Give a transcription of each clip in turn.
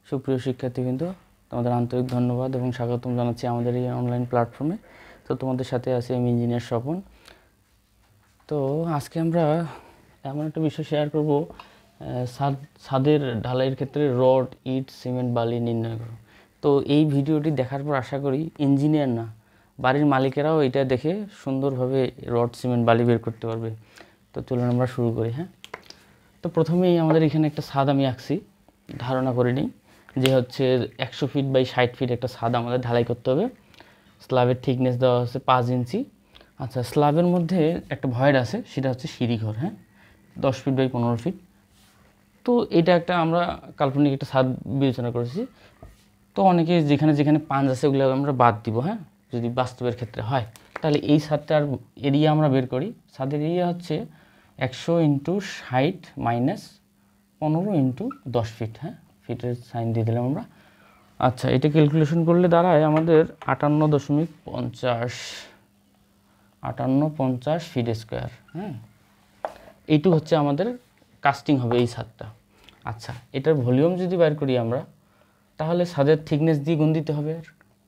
সুপ্রিয় শিক্ষার্থীবৃন্দ, তোমাদের আন্তরিক ধন্যবাদ এবং স্বাগতম জানাচ্ছি আমাদের এই অনলাইন প্ল্যাটফর্মে। তো তোমাদের সাথে আছি আমি ইঞ্জিনিয়ার স্বপন। তো আজকে আমরা এমন একটা বিষয় শেয়ার করব, ছাদের ঢালাইয়ের ক্ষেত্রে রড, ইট, সিমেন্ট, বালি নির্ণয় করো। তো এই ভিডিওটি দেখার পর আশা করি ইঞ্জিনিয়ার না, বাড়ির মালিকেরাও এটা দেখে সুন্দরভাবে রড, সিমেন্ট, বালি বের করতে পারবে। তো চলুন আমরা শুরু করি। তো প্রথমেই আমাদের এখানে একটা ছাদ আমি আঁকছি, ধারণা করে নিই যে হচ্ছে 100 ফিট বাই 60 ফিট একটা ছাদ আমাদের ঢালাই করতে হবে। স্ল্যাবের থিকনেস দেওয়া হচ্ছে 5 ইঞ্চি। আচ্ছা, স্ল্যাবের মধ্যে একটা ভয়েড আছে, সেটা হচ্ছে সিঁড়িঘর। 10 ফিট বাই 15 ফিট। তো এটা একটা আমরা কাল্পনিক একটা ছাদ বিবেচনা করেছি। তো অনেকে যেখানে যেখানে পাঞ্চ আছে ওগুলো আমরা বাদ দিব, যদি বাস্তবের ক্ষেত্রে হয়। তাহলে এই ছাদটার এরিয়া আমরা বের করি। ছাদের এরিয়া হচ্ছে 100 ইন্টু 60 মাইনাস 15 ইন্টু 10 ফিট। ফিটের সাইন দিয়ে দিলাম আমরা। আচ্ছা, এটা ক্যালকুলেশন করলে দাঁড়ায় আমাদের 58.50 ফিট স্কোয়ার। এইটু হচ্ছে আমাদের কাস্টিং হবে এই ছাদটা। আচ্ছা, এটার ভলিউম যদি বের করি আমরা, তাহলে ছাদের থিকনেস দিয়ে গুণ দিতে হবে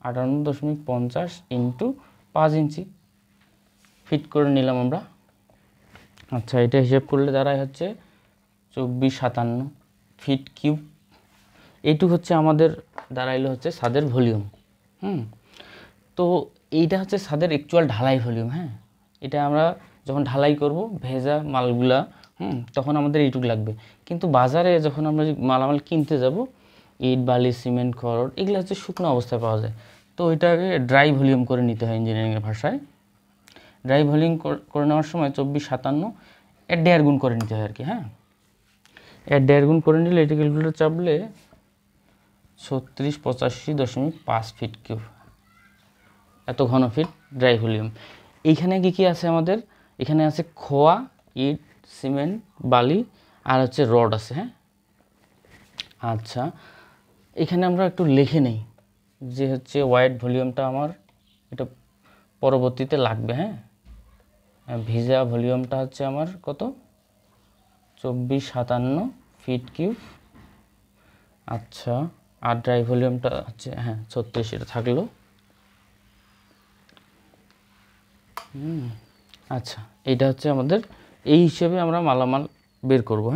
58.50 ইন্টু 5 ইঞ্চি ফিট করে নিলাম আমরা। আচ্ছা, এটা হিসেব করলে দাঁড়ায় হচ্ছে 2457 ফিট কিউব। এইটুকু হচ্ছে আমাদের দাঁড়াইলো হচ্ছে ছাদের ভলিউম। তো এইটা হচ্ছে ছাদের অ্যাকচুয়াল ঢালাই ভলিউম। এটা আমরা যখন ঢালাই করব ভেজা মালগুলা, তখন আমাদের এইটুকু লাগবে। কিন্তু বাজারে যখন আমরা মালামাল কিনতে যাব, ইট, বালি, সিমেন্ট, খড়, এগুলো হচ্ছে শুকনো অবস্থায় পাওয়া যায়। তো এটাকে ড্রাই ভলিউম করে নিতে হয় ইঞ্জিনিয়ারিংয়ের ভাষায়। ড্রাই ভলিউম করে নেওয়ার সময় 2457 এর 1.5 গুণ করে নিতে হয় আর কি। এর 1.5 গুণ করে নিলে এটা ক্যালকুলেটর চাপলে 3685.5 ফিট কিউব, এত ঘন ফিট ড্রাই ভলিউম। এইখানে কি আছে আমাদের? এখানে আছে খোয়া, ইট, সিমেন্ট, বালি আর হচ্ছে রড আছে। আচ্ছা, এখানে আমরা একটু লিখে নেই যে হচ্ছে ওয়াইড ভলিউমটা আমার এটা পরবর্তীতে লাগবে। ভিজা ভলিউমটা হচ্ছে আমার কত? 2457 ফিট কিউব। আচ্ছা, আর ড্রাই ভলিউমটা হচ্ছে 36, এটা থাকলো। আচ্ছা, এইটা হচ্ছে আমাদের, এই হিসেবে আমরা মালামাল বের করব।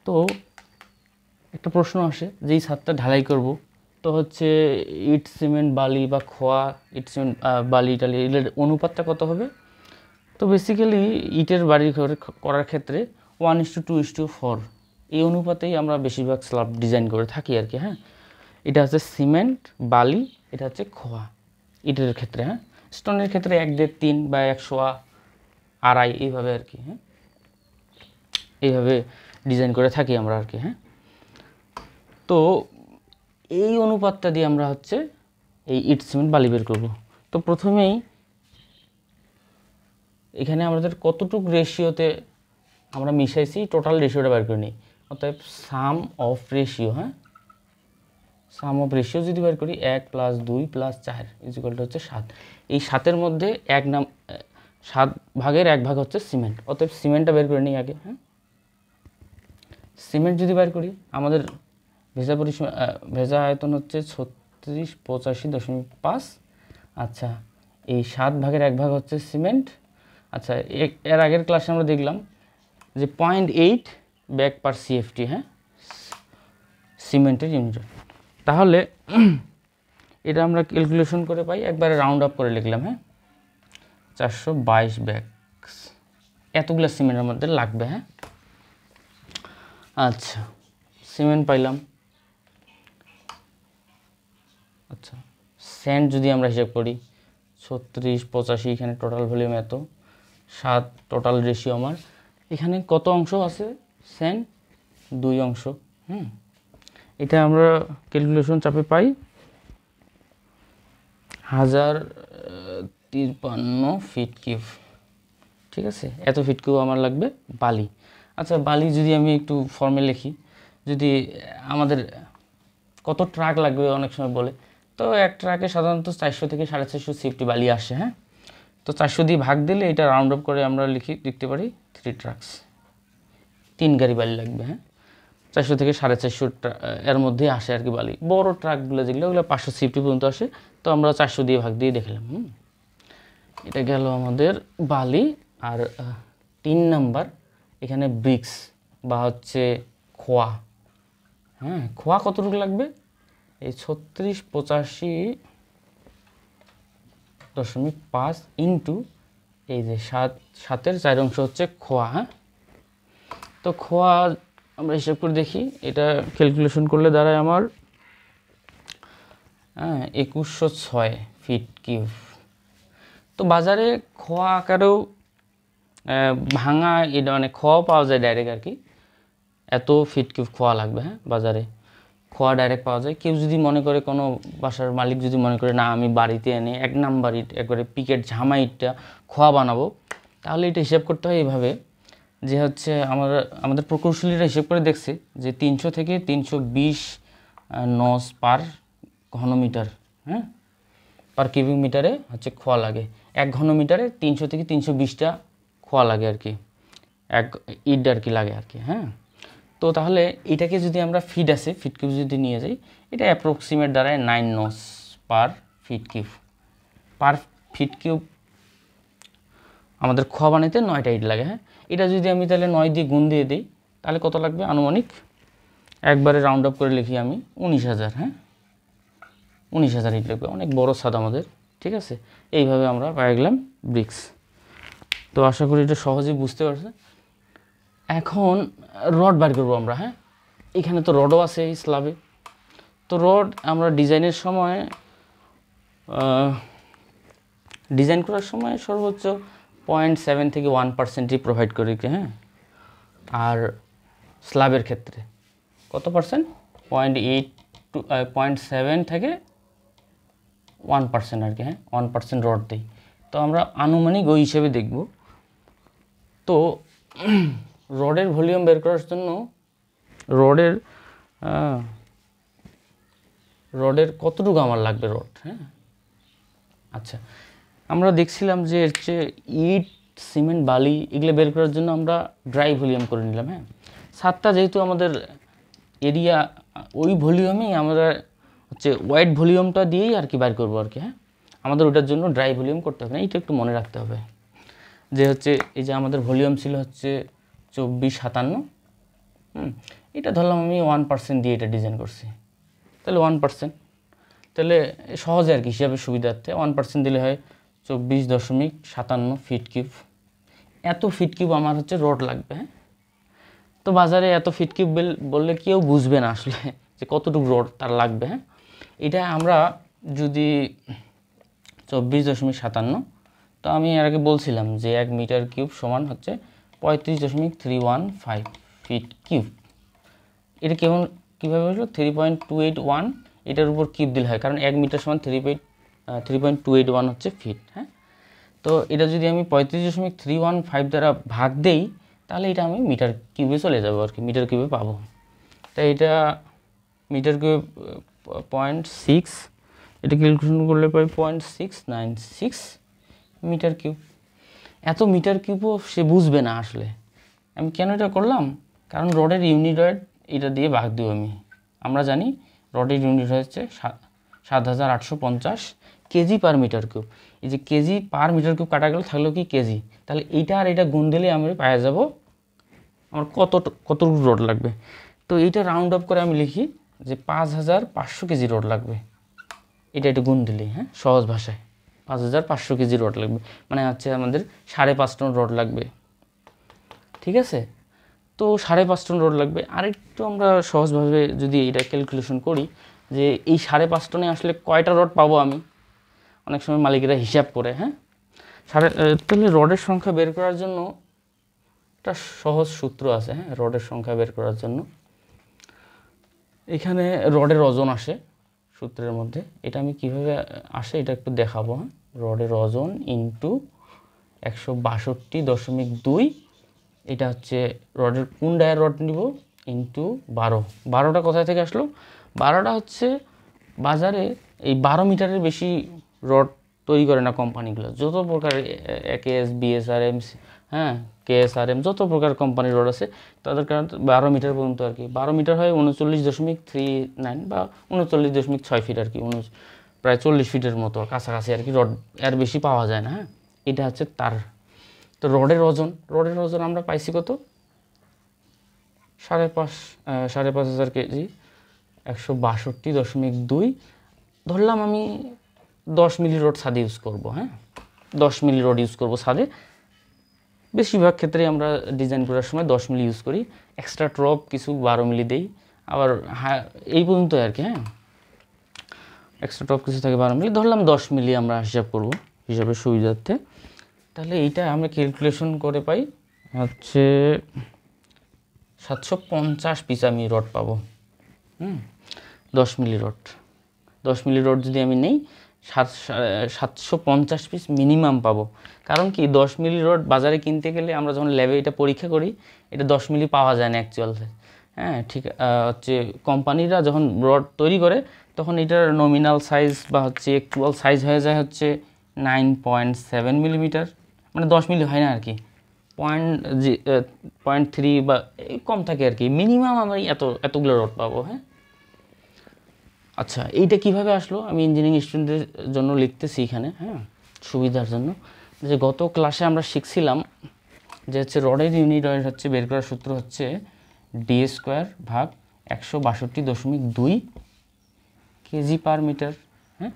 তো একটা প্রশ্ন আসে যে এই ছাদটা ঢালাই করব, তো হচ্ছে ইট, সিমেন্ট, বালি বা খোয়া, ইট, সিমেন্ট, বালি টালি এগুলোর অনুপাতটা কত হবে? তো বেসিক্যালি ইটের বাড়ি করার ক্ষেত্রে 1:2:4 এই অনুপাতেই আমরা বেশিরভাগ স্ল্যাব ডিজাইন করে থাকি আর কি। এটা হচ্ছে সিমেন্ট, বালি, এটা হচ্ছে খোয়া ইটের ক্ষেত্রে। স্টোনের ক্ষেত্রে 1:3 বা 100:2 এইভাবে আর কি। এইভাবে ডিজাইন করে থাকি আমরা আর কি। তো এই অনুপাতটা দিয়ে আমরা হচ্ছে এই ইট, সিমেন্ট, বালি বের করব। তো প্রথমেই এখানে আমাদের কতটুকু রেশিওতে আমরা মিশাইছি টোটাল রেশিওটা বের করে নিই। অতএব sum of ratio, sum of ratio যদি বের করি 1 + 2 + 4 = হচ্ছে 7। এই 7-এর মধ্যে 7 ভাগের 1 ভাগ হচ্ছে সিমেন্ট। অতএব সিমেন্টটা বের করে নিই আগে। সিমেন্ট যদি বের করি, আমাদের ভেজা আয়তন হচ্ছে 3685.5। আচ্ছা, এই 7 ভাগের 1 ভাগ হচ্ছে সিমেন্ট। আচ্ছা, এর আগের ক্লাসে আমরা দেখলাম যে 0.8 ব্যাগ পার সিএফটি সিমেন্টের ইউনিট। তাহলে এটা আমরা ক্যালকুলেশন করে পাই, একবারে রাউন্ড আপ করে লিখলাম। 422 ব্যাগ এতগুলো সিমেন্টের মধ্যে লাগবে। আচ্ছা, সিমেন্ট পাইলাম। আচ্ছা, স্যান্ড যদি আমরা হিসাব করি 3685, এখানে টোটাল ভলিউম এত, 7 টোটাল রেশিও আমার। এখানে কত অংশ আছে? স্যান্ড 2 অংশ। এটা আমরা ক্যালকুলেশন চাপে পাই 1053 ফিট কিউব। ঠিক আছে, এত ফিট কিউব আমার লাগবে বালি। আচ্ছা, বালি যদি আমি একটু ফর্মে লিখি, যদি আমাদের কত ট্রাক লাগবে অনেক সময় বলে, তো এক ট্রাকে সাধারণত 400 থেকে 450 সিএফটি বালি আসে। তো 400 দিয়ে ভাগ দিলে এটা রাউন্ড আপ করে আমরা লিখতে পারি 3 ট্রাকস, 3 গাড়ি বালি লাগবে। 400 থেকে 450 এর মধ্যেই আসে আর কি বালি। বড় ট্রাকগুলো যেগুলো ওগুলো 500 সিফটি পর্যন্ত আসে, তো আমরা 400 দিয়ে ভাগ দিয়ে দেখলাম। এটা গেল আমাদের বালি। আর 3 নাম্বার এখানে ব্রিক্স বা হচ্ছে খোয়া। হ্যাঁ, খোয়া কতটুকু লাগবে? এই 3685.5 ইন্টু এই যে 7-7-এর 4 অংশ হচ্ছে খোয়া। হ্যাঁ, তো খোয়া আমরা হিসাব করে দেখি, এটা ক্যালকুলেশন করলে দাঁড়ায় আমার 2106 ফিট কিউব। তো বাজারে খোয়া আকারেও ভাঙা এটা মানে খোয়াও পাওয়া যায় ডাইরেক্ট আর কি, এত ফিট কিউব খোয়া লাগবে। হ্যাঁ, বাজারে খোয়া ডাইরেক্ট পাওয়া যায়। কেউ যদি মনে করে, কোনো বাসার মালিক যদি মনে করে না আমি বাড়িতে এনে 1 নাম্বার ইট একবারে পিকেট ঝামা ইটটা খোয়া বানাবো, তাহলে এটা হিসাব করতে হয় এইভাবে যে হচ্ছে আমাদের প্রকৌশলীরা হিসাব করে দেখছে যে 300 থেকে 320 নস পার ঘনমিটার, হ্যাঁ, পার কিউবিক মিটারে হচ্ছে খোয়া লাগে। 1 ঘনমিটারে 300 থেকে 320টা খোয়া লাগে আর কি, এক ইট আর কি লাগে আর কি। হ্যাঁ, তো তাহলে এটাকে যদি আমরা ফিট কিউব যদি নিয়ে যাই, এটা অ্যাপ্রক্সিমেট দাঁড়ায় 9 নস per feet cube. Per feet cube আমাদের খোয়া বানাইতে 9টা ইট লাগে। হ্যাঁ, এটা যদি আমি তাহলে 9 দিয়ে গুণ দিয়ে দিই, তাহলে কত লাগবে আনুমানিক? একবারে রাউন্ড আপ করে লিখি আমি 19,000। হ্যাঁ, 19,000 ইট লাগবে। অনেক বড় ছাদ আমাদের, ঠিক আছে। এইভাবে আমরা পেয়ে গেলাম ব্রিক্স। তো আশা করি এটা সহজেই বুঝতে পারছে। এখন রড বার করবো আমরা। হ্যাঁ, এখানে তো রডও আছে এই স্ল্যাবে। তো রড আমরা ডিজাইনের সময় ডিজাইন করার সময় সর্বোচ্চ 0.7 থেকে 1%ই প্রোভাইড করি। হ্যাঁ, আর স্ল্যাবের ক্ষেত্রে কত পার্সেন্ট? 0.7 থেকে 1% আর কি। হ্যাঁ, 1% রড দিই। তো আমরা আনুমানিক ওই হিসেবে দেখব। তো রডের ভলিউম বের করার জন্য রডের কতটুকু আমার লাগবে রড। হ্যাঁ, আচ্ছা, আমরা দেখছিলাম যে হচ্ছে ইট, সিমেন্ট, বালি এগুলো বের করার জন্য আমরা ড্রাই ভলিউম করে নিলাম। হ্যাঁ, ছাদটা যেহেতু আমাদের এরিয়া, ওই ভলিউমেই আমরা হচ্ছে ওয়াইড ভলিউমটা দিয়েই আর কি বার করবো আর কি। হ্যাঁ, আমাদের ওটার জন্য ড্রাই ভলিউম করতে হবে না, এইটা একটু মনে রাখতে হবে যে হচ্ছে এই যে আমাদের ভলিউম ছিল হচ্ছে 2457। এটা ধরলাম আমি 1% দিয়ে এটা ডিজাইন করছি, তাহলে 1%, তাহলে সহজে আর কি হিসাবে সুবিধার্থে 1% দিলে হয় 24.57 ফিট কিউব। এত ফিট কিউব আমার হচ্ছে রড লাগবে। হ্যাঁ, তো বাজারে এত ফিট কিউব বললে কেউ বুঝবে না আসলে যে কতটুকু রড তার লাগবে। হ্যাঁ, এটা আমরা যদি 24.57, তো আমি এর আগে বলছিলাম যে 1 মিটার কিউব সমান হচ্ছে 35.315 ফিট কিউব। এটা কীভাবে হলো? 3.281 এটার উপর কিউব দিলে হয়, কারণ 1 মিটার সমান 3.281 হচ্ছে ফিট। হ্যাঁ, তো এটা যদি আমি 35.315 দ্বারা ভাগ দেই, তাহলে এটা আমি মিটার কিউবে চলে যাবো আর কি, মিটার কিউবে পাবো। তাই এটা মিটার কিউব 0.6, এটা ক্যালকুলেশন করলে পাই 0.696 মিটার কিউব। এত মিটার কিউবও সে বুঝবে না আসলে। আমি কেন এটা করলাম? কারণ রডের ইউনিট ওয়েট এটা দিয়ে ভাগ দিব আমি। আমরা জানি রডের ইউনিট হচ্ছে 7,850 কেজি পার মিটার কিউব। এই যে কেজি পার মিটার কিউব কাটা গেল, থাকলো কি কেজি। তাহলে এইটা আর এটা গুণ দিলে আমি পাওয়া যাব আমার কতটুকু রড লাগবে। তো এইটা রাউন্ড আপ করে আমি লিখি যে 5,500 কেজি রড লাগবে। এটা একটু গুণ দিলেই, হ্যাঁ, সহজ ভাষায় 5,500 কেজি রড লাগবে, মানে হচ্ছে আমাদের 5.5 টন রড লাগবে। ঠিক আছে, তো 5.5 টন রড লাগবে। আরেকটু আমরা সহজভাবে যদি এটা ক্যালকুলেশন করি যে এই 5.5 টনে আসলে কয়টা রড পাবো আমি, অনেক সময় মালিকেরা হিসাব করে। হ্যাঁ, তাহলে রডের সংখ্যা বের করার জন্য একটা সহজ সূত্র আছে। হ্যাঁ, রডের সংখ্যা বের করার জন্য এখানে রডের ওজন আসে সূত্রের মধ্যে। এটা আমি কিভাবে আসে এটা একটু দেখাবো। হ্যাঁ, রডের ওজন ইন্টু 162.2, এটা হচ্ছে রডের কোন ডায়ার রড নিব, ইন্টু 12টা কোথায় থেকে আসলো? 12টা হচ্ছে বাজারে এই 12 মিটারের বেশি রড তৈরি করে না কোম্পানিগুলো। যত প্রকার AKS, BSR, হ্যাঁ, KSRM যত প্রকার কোম্পানির রড আছে তাদের কারণে 12 মিটার পর্যন্ত আর কি। 12 মিটার হয় 39.39 বা 39.6 ফিট আর কি, প্রায় 40 ফিটের মতো কাছাকাছি আর কি রড, এর বেশি পাওয়া যায় না। হ্যাঁ, এটা হচ্ছে তার। তো রডের ওজন আমরা পাইছি কত, 5,500 কেজি, 162.2। ধরলাম আমি 10 মিলি রড ছাদে ইউজ করব। হ্যাঁ, 10 মিলি রড ইউজ করব ছাদে। বেশিরভাগ ক্ষেত্রে আমরা ডিজাইন করার সময় 10 মিলি ইউজ করি, এক্সট্রা ট্রপ কিছু 12 মিলি দেই, আবার এই পর্যন্ত আর কি। হ্যাঁ, এক্সট্রা টপ কিছু থাকে 12 মিলি, ধরলাম 10 মিলি আমরা হিসাব করব হিসাবের সুবিধার্থে। তাহলে এইটা আমরা ক্যালকুলেশন করে পাই হচ্ছে 750 পিস আমি রড পাবো। 10 মিলি রড যদি আমি নেই 750 পিস মিনিমাম পাবো। কারণ কি 10 মিলি রড বাজারে কিনতে গেলে আমরা যখন ল্যাবে এটা পরীক্ষা করি, এটা 10 মিলি পাওয়া যায় না অ্যাকচুয়াল। হ্যাঁ, ঠিক হচ্ছে কোম্পানিরা যখন রড তৈরি করে তখন এটার নমিনাল সাইজ বা হচ্ছে অ্যাকচুয়াল সাইজ হয়ে যায় হচ্ছে 9.7 মিলিমিটার, মানে 10 মিলি হয় না আর কি, 0.3 বা কম থাকে আর কি। মিনিমাম আমরা এতগুলো রড পাবো। হ্যাঁ, আচ্ছা, এইটা কিভাবে আসলো আমি ইঞ্জিনিয়ারিং স্টুডেন্টদের জন্য লিখতেছি এখানে, হ্যাঁ, সুবিধার জন্য। যে গত ক্লাসে আমরা শিখছিলাম যে হচ্ছে রডের ইউনিট হচ্ছে বের করার সূত্র হচ্ছে d² ভাগ 162.2 কেজি পার মিটার। হ্যাঁ,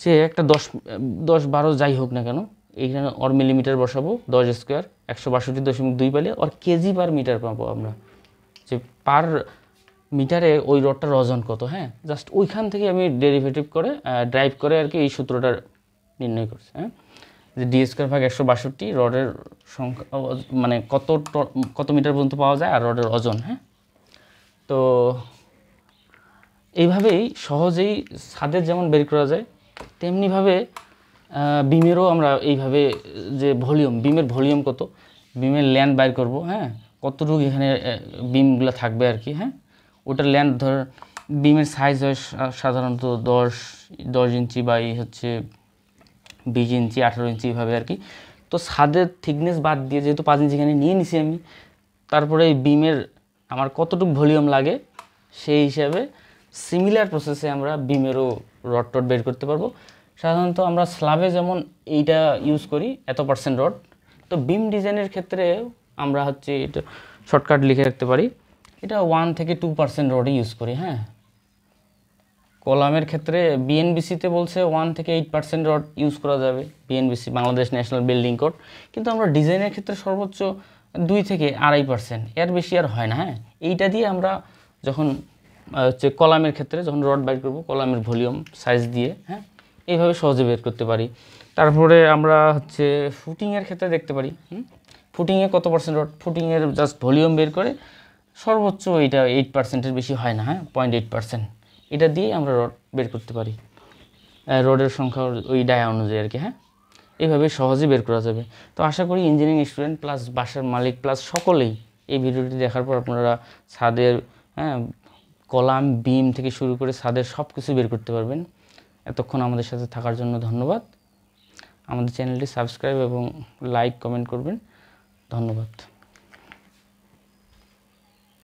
যে একটা 10-12 যাই হোক না কেন, এইখানে ওর মিলিমিটার বসাবো, 10² 162.2 পাইলে ওর কেজি পার মিটার পাবো আমরা, যে পার মিটারে ওই রডটার ওজন কত। হ্যাঁ, জাস্ট ওইখান থেকে আমি ড্রাইভ করে আর কি এই সূত্রটা নির্ণয় করছি। হ্যাঁ, যে d² ভাগ 162 রডের সংখ্যা, মানে কত মিটার পর্যন্ত পাওয়া যায় আর রডের ওজন। হ্যাঁ, তো এইভাবেই সহজেই ছাদের যেমন বের করা যায়, তেমনিভাবে বিমেরও আমরা এইভাবে যে বিমের ভলিউম কত, বিমের ল্যান্ড বাইর করব। হ্যাঁ, কতটুকু এখানে বিমগুলো থাকবে আর কি। হ্যাঁ, ওটার ল্যান্ড ধর, বিমের সাইজ হয় সাধারণত 10 ইঞ্চি বা হচ্ছে 20 ইঞ্চি 18 ইঞ্চি এইভাবে আর কি। তো ছাদের থিকনেস বাদ দিয়ে যেহেতু 5 ইঞ্চি এখানে নিয়ে নিছি আমি, তারপরে এই বিমের আমার কতটুকু ভলিউম লাগে সেই হিসাবে সিমিলার প্রসেসে আমরা বিমেরও রড বের করতে পারবো। সাধারণত আমরা স্ল্যাবে যেমন এইটা ইউজ করি এত % রড, তো বিম ডিজাইনের ক্ষেত্রে আমরা হচ্ছে এটা শর্টকাট লিখে রাখতে পারি, এটা 1 থেকে 2% রডই ইউজ করি। হ্যাঁ, কলামের ক্ষেত্রে বিএনবিসিতে বলছে 1 থেকে 8% রড ইউজ করা যাবে, BNBC Bangladesh national building code. কিন্তু আমরা ডিজাইনের ক্ষেত্রে সর্বোচ্চ 2 থেকে 2.5%, এর বেশি আর হয় না। হ্যাঁ, এইটা দিয়ে আমরা যখন হচ্ছে কলামের ক্ষেত্রে যখন রড বাইর করব, কলামের ভলিউম সাইজ দিয়ে, হ্যাঁ, এইভাবে সহজে বের করতে পারি। তারপরে আমরা হচ্ছে ফুটিংয়ের ক্ষেত্রে দেখতে পারি, ফুটিংয়ে কত % রড, ফুটিংয়ের জাস্ট ভলিউম বের করে সর্বোচ্চ এইটা 8%-এর বেশি হয় না। হ্যাঁ, 0.8%, এটা দিয়ে আমরা রড বের করতে পারি, রডের সংখ্যা ওই ডায়া অনুযায়ী আর কি। হ্যাঁ, এইভাবে সহজে বের করা যাবে। তো আশা করি ইঞ্জিনিয়ারিং স্টুডেন্ট প্লাস বাসার মালিক প্লাস সকলেই এই ভিডিওটি দেখার পর আপনারা ছাদের, হ্যাঁ, কলাম বিম থেকে শুরু করে ছাদের সব কিছু বের করতে পারবেন। এতক্ষণ আমাদের সাথে থাকার জন্য ধন্যবাদ। আমাদের চ্যানেলটি সাবস্ক্রাইব এবং লাইক কমেন্ট করবেন। ধন্যবাদ।